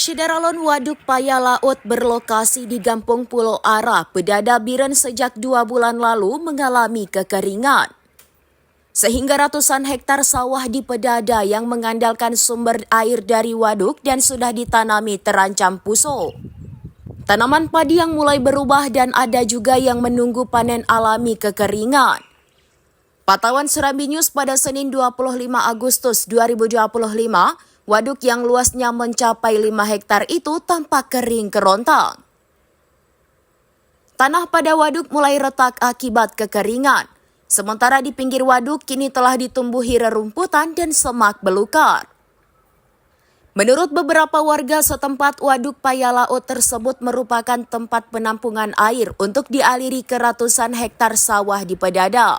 Syederalon Waduk Paya Laut berlokasi di Gampung Pulau Ara, Pedada Biren sejak 2 bulan lalu mengalami kekeringan. Sehingga ratusan hektar sawah di Pedada yang mengandalkan sumber air dari waduk dan sudah ditanami terancam puso. Tanaman padi yang mulai berubah dan ada juga yang menunggu panen alami kekeringan. Pantauan Serambi News pada Senin 25 Agustus 2025, waduk yang luasnya mencapai 5 hektar itu tampak kering kerontang. Tanah pada waduk mulai retak akibat kekeringan. Sementara di pinggir waduk kini telah ditumbuhi rerumputan dan semak belukar. Menurut beberapa warga setempat, waduk Paya Laut tersebut merupakan tempat penampungan air untuk dialiri ke ratusan hektar sawah di Pedada.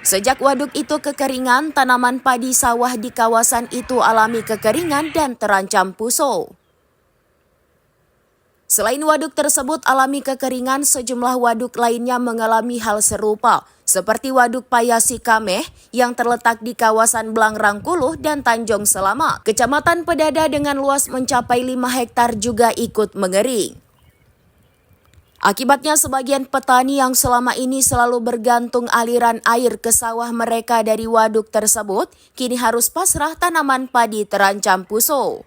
Sejak waduk itu kekeringan, tanaman padi sawah di kawasan itu alami kekeringan dan terancam puso. Selain waduk tersebut alami kekeringan, sejumlah waduk lainnya mengalami hal serupa, seperti waduk Paya Sikameh yang terletak di kawasan Blangrangkuluh dan Tanjung Selamat. Kecamatan Pedada dengan luas mencapai 5 hektar juga ikut mengering. Akibatnya sebagian petani yang selama ini selalu bergantung aliran air ke sawah mereka dari waduk tersebut, kini harus pasrah tanaman padi terancam puso.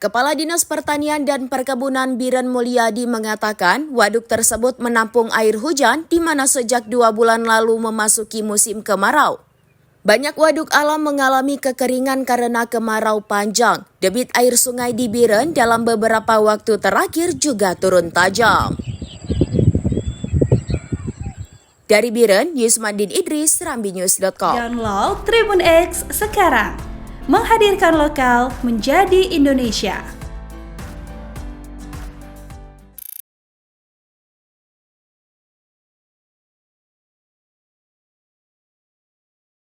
Kepala Dinas Pertanian dan Perkebunan Biren Mulyadi mengatakan waduk tersebut menampung air hujan di mana sejak 2 bulan lalu memasuki musim kemarau. Banyak waduk alam mengalami kekeringan karena kemarau panjang. Debit air sungai di Biren dalam beberapa waktu terakhir juga turun tajam. Dari Biren, Yusmandin Idris, SerambiNews.com. Download Tribun X sekarang. Menghadirkan lokal menjadi Indonesia.